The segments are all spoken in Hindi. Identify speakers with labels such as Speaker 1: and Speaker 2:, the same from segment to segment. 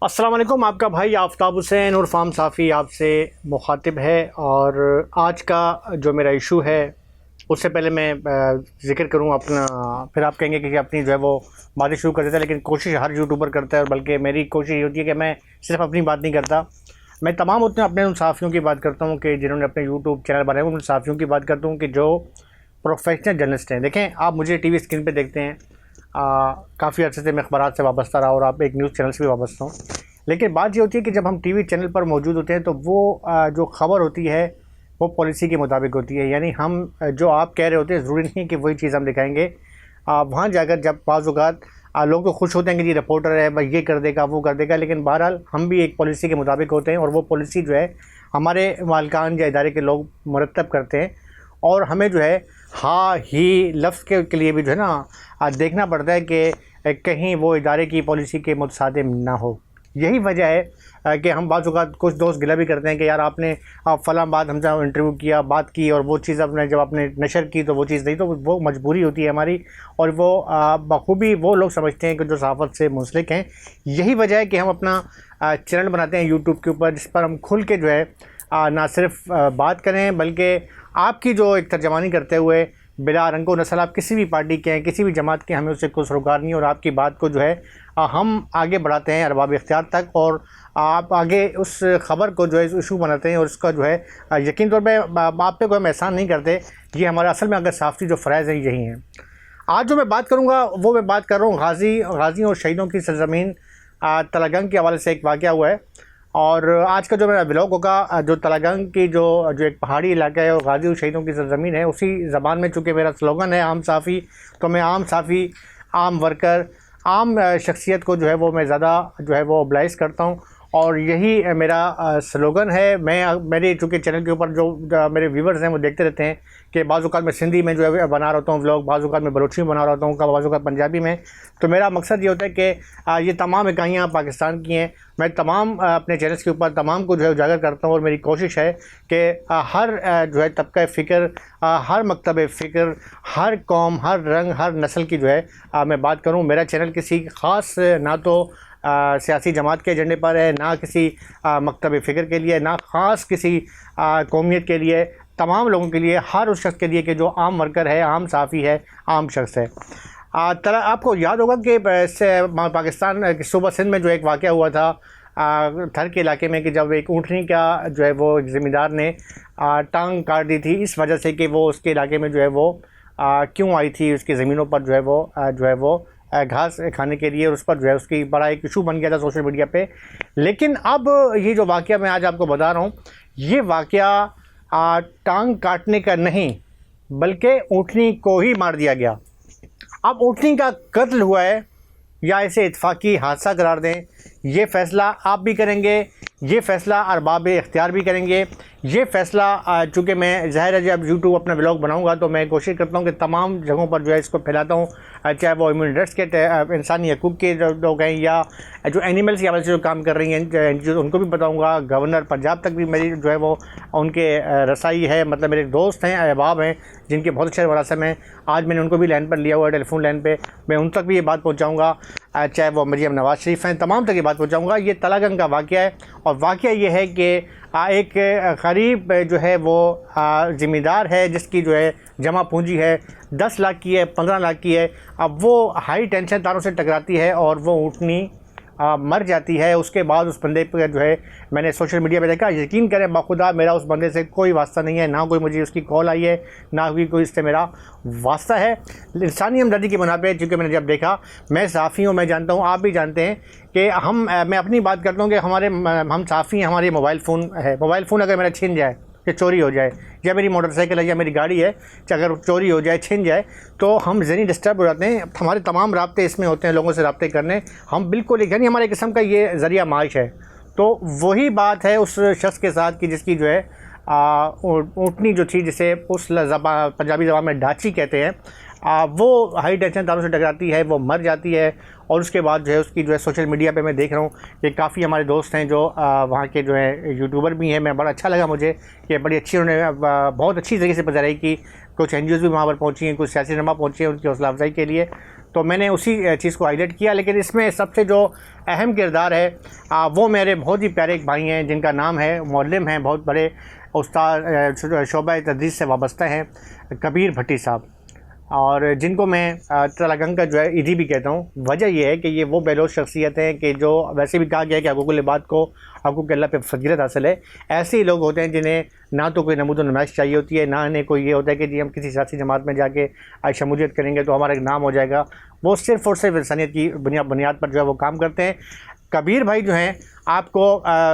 Speaker 1: अस्सलाम वालेकुम। आपका भाई आफ्ताब हुसैन और फार्म साफ़ी आपसे मुखातिब है। और आज का जो मेरा इशू है उससे पहले मैं ज़िक्र करूं अपना, फिर आप कहेंगे कि अपनी जो है वो बातें शुरू कर देता है, लेकिन कोशिश हर यूट्यूबर करता है। और बल्कि मेरी कोशिश ये होती है कि मैं सिर्फ अपनी बात नहीं करता, मैं तमाम उतने अपने उन साफ़ियों की बात करता हूँ कि जिन्होंने अपने यूट्यूब चैनल बनाए, उन साफ़ियों की बात करता हूँ कि जो प्रोफेशनल जर्नलिस्ट हैं। देखें, आप मुझे टीवी स्क्रीन पे देखते हैं, काफ़ी अर्से से मैं अखबारात से वाबस्ता रहा और आप एक न्यूज़ चैनल से भी वाबस्ता हूँ। लेकिन बात ये होती है कि जब हम टीवी चैनल पर मौजूद होते हैं तो वो जो ख़बर होती है वो पॉलिसी के मुताबिक होती है। यानी हम जो आप कह रहे होते हैं ज़रूरी नहीं है कि वही चीज़ हम दिखाएंगे। वहाँ जाकर जब बाज़ औक़ात लोग तो खुश होते हैं कि जी रिपोर्टर है भाई, ये कर देगा वो कर देगा, लेकिन बहरहाल हम भी एक पॉलिसी के मुताबिक होते हैं और वो पॉलिसी जो है हमारे मालिकान या इदारे के लोग मुरतब करते हैं। और हमें जो है हाँ ही लफ्ज़ के लिए भी जो है ना देखना पड़ता है कि कहीं वो इदारे की पॉलिसी के मुतसादिम ना हो। यही वजह है कि हम बाज़ औक़ात कुछ दोस्त गिला भी करते हैं कि यार आपने फ़लाँ बात हमसे इंटरव्यू किया, बात की, और वो चीज़ आपने जब आपने नशर की तो वो चीज़ नहीं, तो वो मजबूरी होती है हमारी। और वो बखूबी वो लोग समझते हैं कि जो सहाफ़त से मुंसलिक हैं। यही वजह है कि हम अपना चैनल बनाते हैं यूट्यूब के ऊपर, जिस पर हम खुल के जो है ना सिर्फ बात करें बल्कि आपकी जो एक तर्जमानी करते हुए बिला रंगो नस्ल आप किसी भी पार्टी के हैं, किसी भी जमात के, हमें उससे कोई सरोकार नहीं। और आपकी बात को जो है हम आगे बढ़ाते हैं अरबाब इख्तियार तक, और आप आगे उस ख़बर को जो है इशू बनाते हैं और उसका जो है यकीन तौर पे आप पे कोई हम एहसान नहीं करते। ये हमारा असल में अगर साफ़ी जो फ़राइज़ हैं यही हैं। आज जो मैं बात करूँगा वो मैं बात कर रहा हूँ गाज़ियों और शहीदों की सरज़मीन तलगंग के हवाले से एक वाक़या हुआ है। और आज का जो मेरा व्लॉग होगा जो तलगंग की जो एक पहाड़ी इलाका है और गाज़ी और शहीदों की सरज़मीन है, उसी ज़बान में, चूँकि मेरा स्लोगन है आम साफ़ी, तो मैं आम साफ़ी, आम वर्कर, आम शख्सियत को जो है वो मैं ज़्यादा जो है वो ओबलाइज़ करता हूँ। और यही मेरा स्लोगन है। मेरे चूँकि चैनल के ऊपर जो मेरे व्यूवर्स हैं वो देखते रहते हैं कि बाज़ औक़ात मैं सिंधी में जो है बना रहता हूँ व्लॉग, बाज़ औक़ात मैं बलोची में बना रहता हूँ, बाज़ औक़ात पंजाबी में। तो मेरा मकसद ये होता है कि ये तमाम इकाइयाँ पाकिस्तान की हैं। मैं तमाम अपने चैनल्स के ऊपर तमाम को जो है उजागर करता हूँ और मेरी कोशिश है कि हर जो है तबका फ़िक्र, हर मकतब फ़िक्र, हर कौम, हर रंग, हर नस्ल की जो है मैं बात करूँ। मेरा चैनल किसी ख़ास ना तो सियासी जमात के एजेंडे पर है, ना किसी मकतब फ़िक्र के लिए, ना ख़ास किसी कौमियत के लिए, तमाम लोगों के लिए, हर उस शख्स के लिए कि जो आम वर्कर है, आम साफ़ी है, आम शख्स है। आपको याद होगा कि पाकिस्तान की सूबा सिंध में जो एक वाक़या हुआ था थर के इलाके में, कि जब एक ऊँटनी का जो है वो ज़मींदार ने टांग काट दी थी इस वजह से कि वो उसके इलाके में जो है वो क्यों आई थी, उसकी ज़मीनों पर जो है वो घास खाने के लिए, और उस पर जो है उसकी बड़ा एक इशू बन गया था सोशल मीडिया पे। लेकिन अब ये जो वाक़या मैं आज आपको बता रहा हूँ, ये वाक़या टांग काटने का नहीं बल्कि ऊँटनी को ही मार दिया गया। अब ऊँटनी का कत्ल हुआ है या इसे इत्फाकी हादसा करार दें, ये फ़ैसला आप भी करेंगे, ये फ़ैसला अरबाब इख्तियार भी करेंगे। ये फ़ैसला चूँकि मैं ज़ाहिर है जब यूट्यूब अपना व्लॉग बनाऊंगा तो मैं कोशिश करता हूँ कि तमाम जगहों पर जो है इसको फैलाता हूँ, चाहे वो ह्यूमन राइट्स के इंसानी हकूक़ के जो लोग हैं या जो एनिमल्स की हवाले से जो काम कर रही हैं NGO, उनको भी बताऊँगा। गवर्नर पंजाब तक भी मेरी जो है वो उनके रसाई है। मतलब मेरे दोस्त हैं, अहबाब हैं जिनके बहुत अच्छे मरासम हैं, आज मैंने उनको भी लाइन पर लिया हुआ है, टेलीफोन लाइन पे। मैं उन तक भी ये बात पहुँचाऊँगा, चाहे वो मरियम नवाज़ शरीफ हैं, तमाम तक ये बात पहुँचाऊँगा। ये तलगंग का वाक़या है और वाक़या ये है कि एक गरीब जो है वो ज़िम्मेदार है जिसकी जो है जमा पूंजी है 10 लाख की है, 15 लाख की है। अब वो हाई टेंशन तारों से टकराती है और वो ऊँटनी मर जाती है। उसके बाद उस बंदे पर जो है मैंने सोशल मीडिया पे देखा, यकीन करें बाखुदा मेरा उस बंदे से कोई वास्ता नहीं है, ना कोई मुझे उसकी कॉल आई है, ना कोई इससे मेरा वास्ता है। इंसानी हमदर्दी की बना पे चूँकि मैंने जब देखा, मैं साफ़ी हूँ, मैं जानता हूँ, आप भी जानते हैं कि मैं अपनी बात करता हूँ कि हम साफ़ी हैं। हमारे मोबाइल फ़ोन है, मोबाइल फ़ोन अगर मेरा छिन जाए या चोरी हो जाए, या मेरी मोटरसाइकिल है या मेरी गाड़ी है, अगर चोरी हो जाए, छिन जाए, तो हम ज़हनी डिस्टर्ब हो जाते हैं। हमारे तमाम राब्ते इसमें होते हैं, लोगों से राब्ते करने, हम बिल्कुल यानी हमारे किस्म का ये ज़रिया माश है। तो वही बात है उस शख्स के साथ कि जिसकी जो है ऊँटनी जो थी, जिसे उस पंजाबी ज़बान में डाची कहते हैं, वो हाई टेंशन तारों से टकराती है, वो मर जाती है। और उसके बाद जो है उसकी जो है सोशल मीडिया पे मैं देख रहा हूँ कि काफ़ी हमारे दोस्त हैं जो वहाँ के जो है यूट्यूबर भी हैं। मैं बड़ा अच्छा लगा मुझे कि बड़ी अच्छी उन्होंने बहुत अच्छी तरीके से बजाई की। कुछ NGOs भी वहाँ पर पहुँची हैं, कुछ सियासी रमा पहुँची हैं उनकी हौसला अफजाई के लिए। तो मैंने उसी चीज़ को हाईलाइट किया। लेकिन इसमें सबसे जो अहम किरदार है वो मेरे बहुत ही प्यारे एक भाई हैं जिनका नाम है, मौल्लिम हैं, बहुत बड़े उस्ताद शोबा तदरीस से वाबस्ता हैं, कबीर भट्टी साहब, और जिनको मैं तलगंग का जो है ईदी भी कहता हूँ। वजह यह है कि ये वो बेलोस शख्सियत हैं कि जो वैसे भी कहा गया है कि हकूक़ुल इबाद को हकूक़ अल्लाह पे फजीलत हासिल है। ऐसे ही लोग होते हैं जिन्हें ना तो कोई नमूद नुमाइश चाहिए होती है, ना इन्हें कोई ये होता है कि जी हम किसी सियासी जमात में जाके शमूलियत करेंगे तो हमारा एक नाम हो जाएगा। वो सिर्फ़ और सिर्फ इंसानियत की बुनियाद पर जो है वो काम करते हैं। कबीर भाई जो हैं, आपको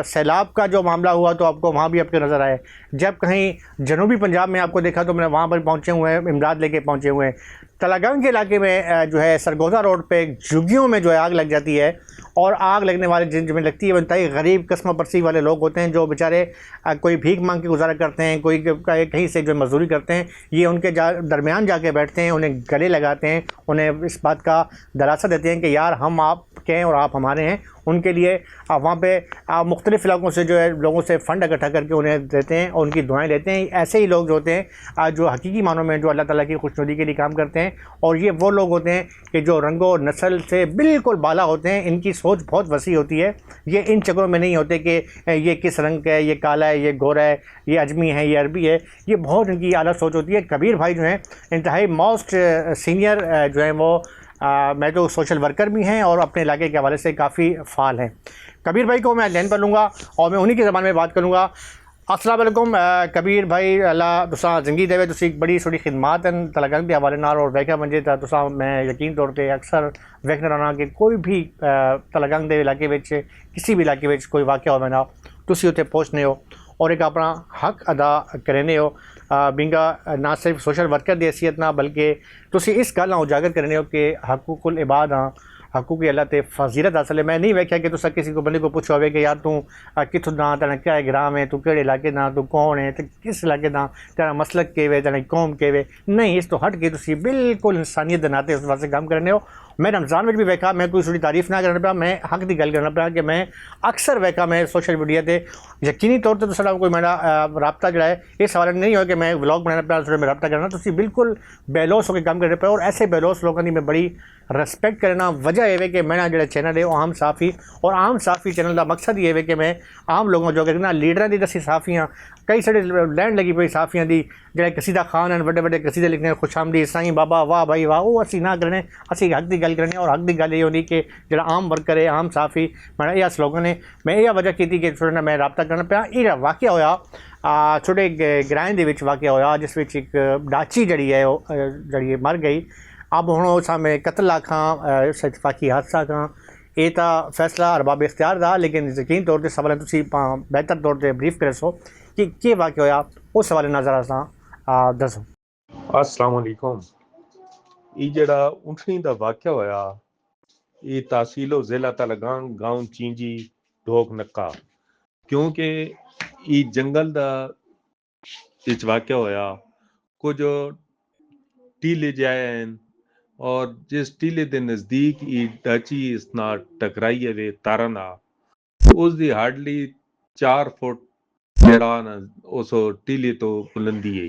Speaker 1: सैलाब का जो मामला हुआ तो आपको वहाँ भी आपके नज़र आए। जब कहीं जनूबी पंजाब में आपको देखा तो मैंने वहाँ पर पहुँचे हुए हैं, इमदाद लेके पहुँचे हुए हैं। तलागंग के इलाके में जो है सरगोजा रोड पे झुग्गियों में जो है आग लग जाती है, और आग लगने वाले जिनमें लगती है बनता गरीब कस्म परसी वाले लोग होते हैं जो बेचारे कोई भीख मांग के गुजारा करते हैं, कोई कहीं से जो मजदूरी करते हैं। ये उनके दरमियान जाके बैठते हैं, उन्हें गले लगाते हैं, उन्हें इस बात का दिलासा देते हैं कि यार हम आपके हैं और आप हमारे हैं। उनके लिए वहाँ पे मुख्तलिफ़ इलाकों से जो है लोगों से फ़ंड इकट्ठा करके उन्हें देते हैं और उनकी दुआएं लेते हैं। ऐसे ही लोग जो होते हैं जो हकीकी मानों में जो अल्लाह ताला की खुशनुदी के लिए काम करते हैं, और ये वो लोग होते हैं कि जो रंगो नस्ल से बिल्कुल बाला होते हैं। इनकी सोच बहुत वसी होती है। ये इन चक्करों में नहीं होते कि ये किस रंग का है, ये काला है, ये गोरा है, ये अजमी है, ये अरबी है। ये बहुत इनकी आला सोच होती है। कबीर भाई जो हैं इंतहाई मोस्ट सीनियर जो हैं वो मैं तो सोशल वर्कर भी हैं और अपने इलाके के हवाले से काफ़ी फ़ाल हैं। कबीर भाई को मैं लाइन पर लूँगा और मैं उन्हीं की ज़बान में बात करूँगा। अस्सलाम वालेकुम कबीर भाई, अल्लाह तुसा ज़िंदगी देवे। तुसी बड़ी थोड़ी खिदमात हैं तलगंग के हवाले नाल और वैख्या मंजे तुसा मैं यकीन तौर पर अक्सर वेखना रहना कि कोई भी तलगंग के इलाके में किसी भी इलाके में कोई वाक़या होवे ना, तुसी उत्थे पहुँचने हो और एक अपना हक अदा करने हो। बिंगा ना सिर्फ सोशल वर्कर की हैसियत ना, बल्कि तुसी इस गल उजागर करने हो कि हकूकुल इबाद हाँ, हकूक़ अल्लाह ते फजीलत हासिल है। मैं नहीं वेख्या कि तुसा किसी को बंदे को पूछो हो कि यार तू कित्थों दा, तेरा क्या ग्राम है, तू केड़े इलाके दा, तू कौन है, तो किस इलाके दा, तेरा मसलक के वे, तेरा कौम के वे। नहीं, इस तो हट के तुसी बिल्कुल इंसानियत दे नाते उस वास्ते काम करने हो। मैं रमज़ान में भी वेखा, मैं कोई थोड़ी तारीफ़ ना करना पाया, मैं हक की गल करना पाया कि मैं अक्सर वेखा मैं सोशल मीडिया पर यकीनी तौर पर तुसा कोई मेरा रबता जोड़ा है इस हवाले नहीं हो कि मैं व्लॉग बनाना पाया थोड़ा मैं रबता करना। तुसी बिल्कुल बेलोस होकर काम करने पाए और ऐसे बेलोस लोगों की मैं बड़ी रिस्पेक्ट करना। वजह यह है कि मेरा जो चैनल है वो आम साफ़ी, और आम साफ़ी चैनल का मकसद ये है कि मैं आम लोगों जो ना लीडर की दसी साफ़ियाँ कई सारे लैंड लगी पई साफ़ियाँ की जो कसीदा खान हैं, बड़े बड़े कसीदे लिखने, खुशामदी साईं बाबा वाह भाई वाह, वो असी ना करने, असी हक की गल करने। और हक की गल ये होनी कि जो आम वर्कर है, आम साफ़ी, मैं यह स्लोगन है, मैं यह वजह की कि थोड़ा मैं रबता करना पाया। यह वाक़या होया छोटे ग्राएं दे विच वाक़या होया जिस विच एक डाची जड़ी है जड़ी मर गई। अब हुण सामने कतल आखां इतफाकी हादसा खां, ये तो फैसला अरबाब इख्तियार था, लेकिन यकीन तौर पर सवाल तुसी बेहतर तौर पर ब्रीफ करे सो कि वाक़या होया उस हवाले नज़र असां दसो।
Speaker 2: अस्सलाम वालेकुम। ये जड़ा ऊँटनी का वाक़या होया ये तहसीलो ज़िला तलगंग गांव चींजी ढोक नक्का, क्योंकि ये जंगल का इच वाक़या होया। कुछ टीले जाए हैं और जिस टीले के नज़दीक ये डाची इस नाल टकराई है वे तारा नाल, उसकी हार्डली 4 फुट जड़ा ना उस टीले तो बुलंदी है,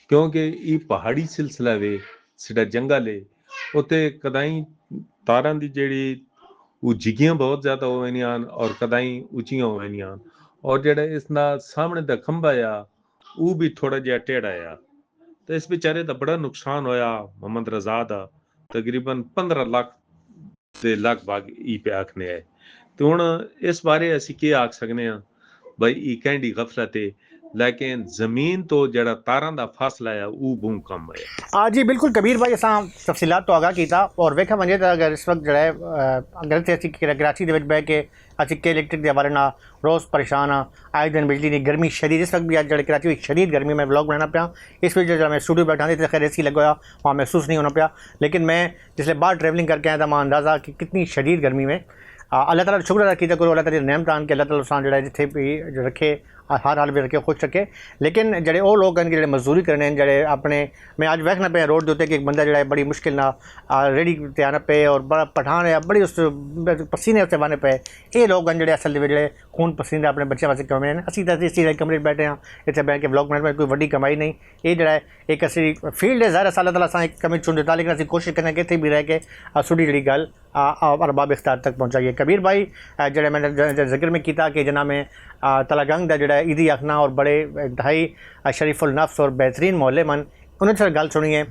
Speaker 2: क्योंकि ये पहाड़ी सिलसिला वे सिटा जंगल है। उत्ते कदाई तारां दी जेड़ी वो जिगियां बहुत ज़्यादा हो वैनियान और कदाई ऊंचियां हो वैनियान, और जेड़ा इस ना सामने दा खंबा आ वो भी थोड़ा जिहा टेढ़ा आ। तो इस बेचारे का बड़ा नुकसान होया। मोहम्मद रजा दा तकरीबन 15 लाख के लगभग ई पे आखने है। तो हुण इस बारे असी के आख सकने हैं भाई ई कहंडी गफलत है, लेकिन जमीन तो जड़ा तारां दा फासला है वो बहुत कम है।
Speaker 1: जी बिल्कुल कबीर भाई, असां तफसीलात तो आगाह किया और वेखा वजे तो अगर इस वक्त जो है अगर असी कराची के बह के असी के इलैक्ट्रिक के हवाले ना रोज़ परेशान हाँ। आए दिन बिजली की गर्मी शदीद, इस वक्त भी अज कराची में शदीद गर्मी में व्लॉग बनाना पाया। इस वजह जो मैं स्टूडियो बैठा तो खैर एसी लगा हुआ वहाँ महसूस नहीं होना पाया, लेकिन मैं जिसले बाहर ट्रैवलिंग करके आया था मैं अंदाज़ा कि कितनी शदीद गर्मी में अल्लाह ताला शुक्र अदा किया करो, अल्लाह ताला नेमत आन के अल्लाह ताला जो जिथे भी रखे हर हाल में रखे, खुश रखे। लेकिन जड़े वो लोग हैं जो मजदूरी करने जड़े अपने, मैं आज वेखना पे रोड के उत्ते कि एक बंदा जड़ा बड़ी मुश्किल ना रेडी ते आना पे और बड़ा पठान है, बड़ी उस पसीने उत्ते बहाने पे। ये लोग हैं जो असल जो खून पसीने अपने बच्चों वास्ते कमाए हैं। असी तो इसी कमरे बैठे हाँ, इतने बैठ के ब्लॉग बनाने कोई वड्डी कमाई नहीं। ये जड़ा एक असी फील्ड है, ज़ाहिर साल तला असा एक कमी चुन दिता, लेकिन असी कोशिश करने कि भी रह के सुड़ी जी गल अरबाब इख्तियार तक पहुँचाइए। कबीर भाई जड़े मैंने जिक्र में किया कि जना में तलागंग का जड़ा ईदी आखना और बड़े इंतहाई शरीफुल नफ्स और बेहतरीन मोहल्ले मन, उन्होंने गल सुनी है।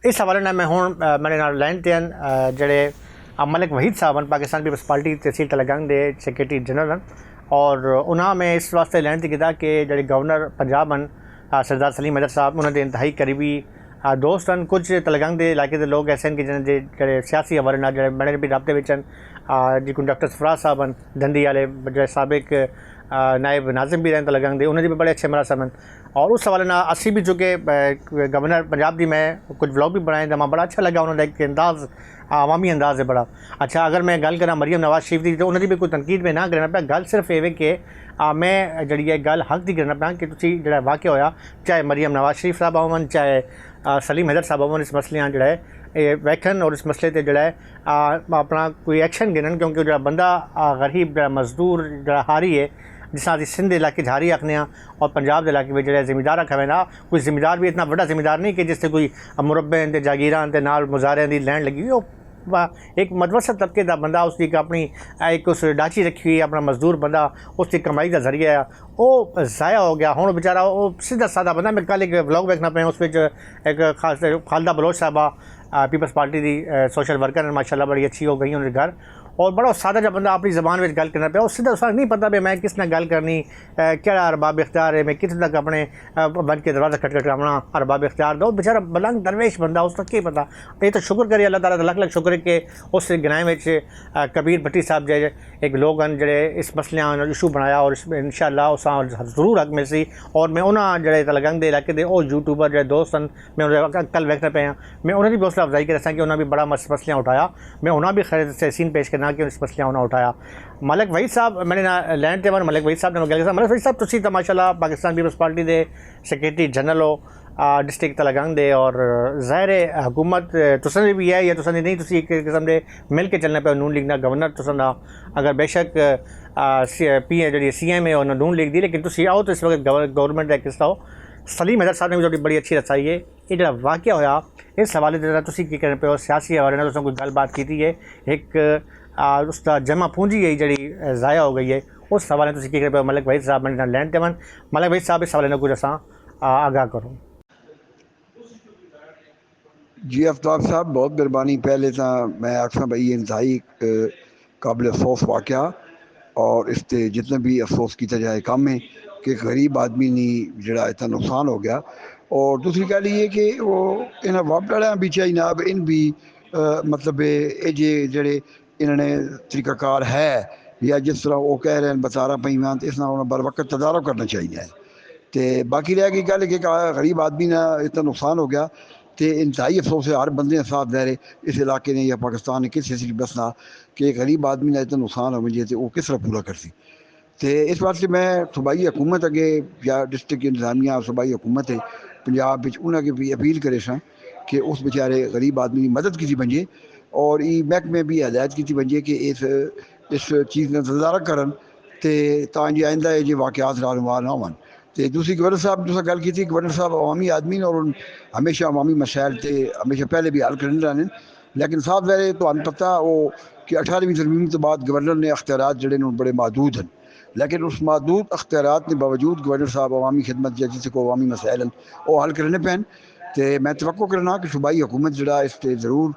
Speaker 1: इस हवाले ना मैं हूँ मेरे नाल लाइन ते जड़े मलिक वहीद साहब पाकिस्तान पीपल्स पार्टी तहसील तलागंग के सैक्रटरी जनरल, और उन्होंने मैं इस वास्ते लाइन ते किया कि जड़े गवर्नर पंजाब हैं सरदार सलीम हैदर साहब, उन्होंने इंतहाई करीबी दोस्त हैं। कुछ तलगंग के इलाके के लोग ऐसे हैं कि जिन्हें सियासी हवाले ना जड़े बड़े भी रबते में जिनको डॉक्टर सरफराज साहब हैं दंदी वाले जो सबक नायब नाजिम भी रहें तलगंग के, उन्होंने भी बड़े अच्छे मरासम हैं। और उस हवाले ना असी भी चूँकि गवर्नर पंजाब की मैं कुछ व्लॉग भी बनाए तो बड़ा अच्छा लगा, उन्होंने एक अंदाज़ अवामी अंदाज़ है बड़ा अच्छा। अगर मैं गल करा मरियम नवाज शरीफ की तो उन्होंने भी कोई तनकीद में ना करना पाया, गल सिर्फ ये कि मैं जी गल हक की करना पाया कि तुसी जो वाक़ होया, चाहे मरियम नवाज शरीफ साहब होवन चाहे सलीम हैदर साहब होवन, इस मसले जोड़ा है वैखन और इस मसले पर जोड़ा है अपना कोई एक्शन गिनन, क्योंकि जो बंदा गरीब जो मजदूर जो हारी है, जिस तरह सिंध इलाके हारी आखने और पंजाब के इलाके में जो जिमीदार रखा हुआ ना, कोई जिमीदार भी इतना बड़ा जिमीदार नहीं कि जिससे कोई मुरब्बे ते जागीरां ते नाल मुजारे की लैंड लगी हुई। एक मदवसत तबके का बंदा उसकी अपनी एक उस डाची रखी हुई अपना मजदूर बंदा, उसकी कमाई का जरिया वो ज़ाया हो गया। हूँ बेचारा वो सीधा सादा बंदा। मैं कल एक व्लॉग देखना पाया, उस एक खास खालदा बलोच साहबा पीपल्स पार्टी की सोशल वर्कर माशाल्लाह बड़ी अच्छी हो गई उन्होंने घर, और बड़ा सादा जब बंदा अपनी ज़बान में गल करना पाया, उस सीधा उसका नहीं पता भी मैं किस ने गल करनी, क्या अरबाब इख्तियार है, मैं किस तक अपने बन के दरवाज़ा खटखट अपना अरबाब इख्तियार दो। बेचारा बलंग दरवेश बंदा, उसका क्या पता। ये तो शुक्र करिए अल्लाह ताला, लख लख शुक्र है कि उस गिनाए में कबीर भट्टी साहब जो एक लोग हैं जो इस मसले इशू बनाया, और इंशाअल्लाह उस जरूर हक मिल सी। और मैं उन्होंने जो तलगंग के इलाके के वो यूट्यूबर जो दोस्त हैं, मैं उन्हें कल वेखने पे हैं, मैं उन्हें भी हौसला अफजाई कर कि उन्होंने भी बड़ा मसलियाँ उठाया, मैं उन्होंने भी खैर से सीन पेश करना कि इस मसलियाँ उन्होंने उठाया। मलिक वहीद साहब मैंने ना लैंड ते मलिक वहीद साहब ने गल, मलिक वहीद साहब तुसी तो माशाल्लाह पाकिस्तान पीपल्स पार्टी के सैक्रटरी जनरल हो डिस्ट्रिक्ट तलगंग दे, और ज़ाहिर हुकूमत तुसें भी है या तुसें नहीं, तुसी एक किस्म के मिल के चलने पे नून लीग ना गवर्नर तुसें दा, अगर बेशक पी जी CM है और नून लीग दी, लेकिन तुसी आओ तो इस वक्त गवर्नमेंट का किस्सा हो। सलीम हैदर साहब ने भी थोड़ी बड़ी अच्छी रसाई है। ये जो वाक़ होया इस हवाले से तुसी की करने पे सियासी हवाले ने कोई गलबात की है, एक उसका जमा पूंजी है जी ज़ाया हो गई है, उस हवाले तुसी की करने पे मलिक वहीद साहब ने लैंड ते मन मलिक वहीद साहब इस हवाले ने कुछ असा आगाह करो।
Speaker 3: जी आफ्ताब साहब बहुत मेहरबानी। पहले तो मैं आखा भाई इंतहाई काबिल अफसोस वाक़या, और इस ते जितना भी अफसोस किया जाए कम है कि गरीब आदमी ने जड़ा इतना नुकसान हो गया। और दूसरी गल ये कि वो इन्हें वापड़ा भी चाहिए ना, अब इन भी मतलब ये जड़े इन्होंने तरीकाकार है या जिस तरह वो कह रहे हैं बसारा पईमान, तो इस तरह उन्हें बर वक्त तदारक करना चाहिए। तो बाकी रह गई गल कि गरीब आदमी ना इतना नुकसान हो गया, तो इंतहाई अफसोस है हर बंदे साथ रह इस इलाके ने या पाकिस्तान ने किस हिस्से बसना कि गरीब आदमी का इतना नुकसान हो मुझे तो वो किस तरह पूरा कर सी। तो इस वास्ते मैं सूबाई हुकूमत अगे या डिस्ट्रिक्ट इंतजामिया सूबाई हुकूमत है पंजाब उन्हें भी अपील करे सा कि उस बेचारे गरीब आदमी की मदद की बजे, और ये महकमे भी हदायत की बजे कि इस चीज़ का तदारक करन ताकि आइंदा ये वाक़यात रानुमार ना होवन। तो दूसरी गवर्नर साहब जो गल की थी, गवर्नर साहब अवामी आदमी और हमेशा अवामी मसाइल से हमेशा पहले भी हल करने रहे, लेकिन साहब वैसे तो पता वो कि 18वीं तरमीम तो बाद गवर्नर ने अख्तियारात जड़े बड़े महदूद हैं, लेकिन उस महदूद अख्तियारात के बावजूद गवर्नर साहब अवामी खिदमत या जिसे को अवामी मसाइल हैं वो हल करने पैन। तो मैं तवक्को करना कि सूबाई हुकूमत जड़ा इस पर ज़रूर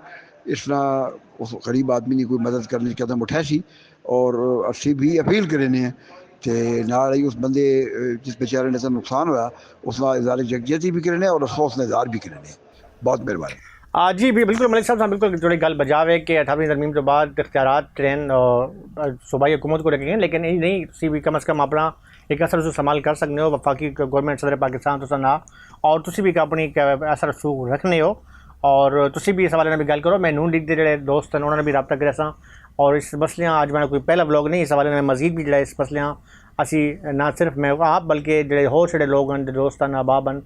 Speaker 3: इस तरह उस गरीब आदमी की कोई मदद करने की कदम उठाए सी, और असी भी अपील करें हैं तो नाल ही उस बंदे जिस बेचारे ने नुकसान होया उसका इज़हार यकजहती भी करें और अफसोस इज़हार भी करें। बहुत मेहरबानी।
Speaker 1: जी भी बिल्कुल मलिक साहब बिल्कुल जोड़ी गल बजावे कि 18वीं तरमीम के बाद इख्तियारात ट्रेन और सूबाई हुकूमत को रखेंगे, लेकिन ये नहीं तुसी भी कम अज़ कम अपना एक असर रसूख संभाल कर सकते हो। वफाकी गवर्नमेंट सदर पाकिस्तान तुसा ना, और तुसी भी अपनी असर रसूख रखने हो, और तुसी भी इस हवाले में भी गल करो। मैं नून लीग के जोड़े दोस्त हैं उन्होंने भी रब्ता करे सा, और इस मसलियाँ आज मैंने कोई पहला ब्लॉग नहीं, इस हवाले में मजीद भी जो इस मसलियाँ असी ना सिर्फ मैं आप बल्कि जो होर छड़े लोग हैं दोस्त अहबाब हैं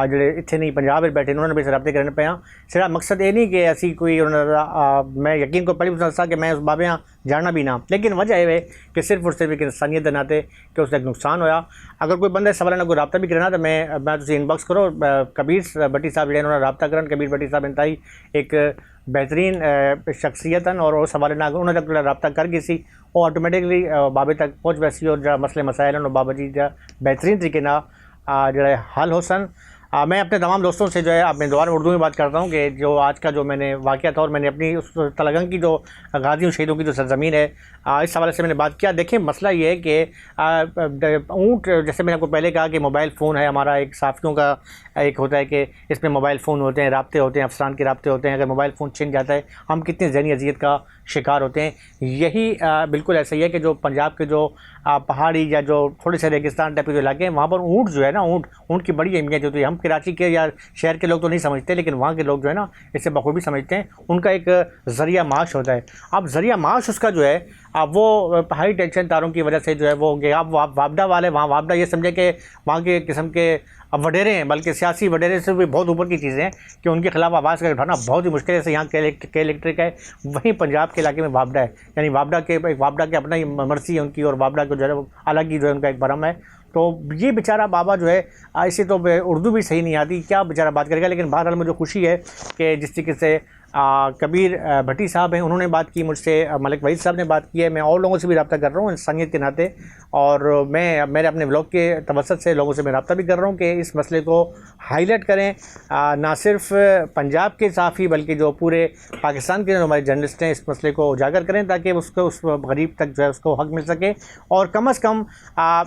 Speaker 1: जो इतने नहीं पंजाब में बैठे उन्होंने भी रबते करने पे सिर्फ मकसद ये नहीं कि असी कोई मैं यकीन को पहली दसा कि मैं उस बाबे जाना भी ना, लेकिन वजह यह है कि सिर्फ और सिर्फ एक इंसानियत के नाते कि उसका एक नुकसान होया। अगर कोई बंदा इस सवाल कोई रबता भी करना तो मैं तुम इनबॉक्स करो, कबीर भट्टी साहब जो उन्होंने रबता करन। कबीर भट्टी साहब इंतहाई एक बेहतरीन शख्सियत और उस हवाले ना उन्होंने तक रबता कर गई सी वो ऑटोमेटिकली बाबे तक पहुँच वैसी और जो मसले मसाइल हैं बाबा जी का बेहतरीन तरीके ना जो हल हो सन। मैं अपने तमाम दोस्तों से जो है अपने दोबारा उर्दू में बात करता हूँ कि जो आज का जो मैंने वाक़या था और मैंने अपनी उस तलगंग की जो गाज़ियों शहीदों की जो सरज़मीन है इस हवाले से मैंने बात किया। देखिए मसला ये है कि ऊँट जैसे मैंने आपको पहले कहा कि मोबाइल फ़ोन है हमारा, एक साफ़ियों का एक होता है कि इसमें मोबाइल फ़ोन होते हैं, राब्ते होते हैं, अफसरान के राब्ते होते हैं। अगर मोबाइल फ़ोन छिन जाता है हम कितनी ज़हनी अजियत का शिकार होते हैं। यही बिल्कुल ऐसा ही है कि जो पंजाब के जो पहाड़ी या जो थोड़े से रेगिस्तान टाइप के जो इलाके हैं वहाँ पर ऊँट जो है ना ऊँट की बड़ी अहमियत होती है। हम कराची के या शहर के लोग तो नहीं समझते, लेकिन वहाँ के लोग जो है ना इसे बखूबी समझते हैं। उनका एक ज़रिया माश होता है। अब ज़रिया माश उसका जो है अब वो हाई टेंशन तारों की वजह से जो है वो अब वापडा वाले वहाँ वापडा ये समझे कि वहाँ के किस्म के अब वडेरे हैं, बल्कि सियासी वडेरे से भी बहुत ऊपर की चीज़ें हैं कि उनके खिलाफ आवाज़ कर उठाना बहुत ही मुश्किल है। जैसे यहाँ के इलेक्ट्रिक है, वहीं पंजाब के इलाके में वापडा है, यानी वापडा के अपना ही मर्सी है उनकी और वापडा को जो है अलग ही जो है उनका एक भरम है। तो ये बेचारा बाबा जो है ऐसे तो उर्दू भी सही नहीं आती, क्या बेचारा बात करेगा। लेकिन बहरहाल मुझे खुशी है कि जिस तरीके से कबीर भट्टी साहब हैं उन्होंने बात की मुझसे, मलिक वहीद साहब ने बात की है। मैं और लोगों से भी रब्ता कर रहा हूँ इंसानियत के नाते, और मैं मेरे अपने व्लॉग के तवसत से लोगों से मैं रब्ता भी कर रहा हूँ कि इस मसले को हाईलाइट करें। ना सिर्फ पंजाब के सहाफ़ी बल्कि जो पूरे पाकिस्तान के जो हमारे जर्नलिस्ट हैं इस मसले को उजागर करें ताकि उसको उस गरीब तक जो है उसको हक़ मिल सके। और कम अज़ कम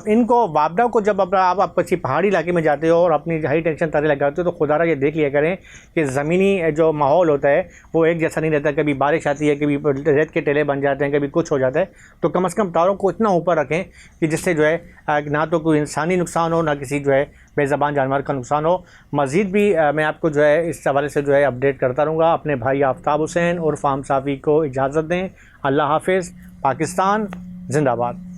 Speaker 1: इनको वापडा को जब आप किसी पहाड़ी इलाके में जाते हो और अपनी हाई टेंशन तारे लगाते हो तो खुदारा ये देख लिया करें कि ज़मीनी जो माहौल होता है वो एक जैसा नहीं रहता। कभी बारिश आती है, कभी रेत के टेले बन जाते हैं, कभी कुछ हो जाता है। तो कम से कम तारों को इतना ऊपर रखें कि जिससे जो है ना तो कोई इंसानी नुकसान हो ना किसी जो है बेज़बान जानवर का नुकसान हो। मज़ीद भी मैं आपको जो है इस हवाले से जो है अपडेट करता रहूँगा। अपने भाई आफ्ताब हुसैन और फाम साफ़ी को इजाज़त दें। अल्लाह हाफ़िज़। पाकिस्तान ज़िंदाबाद।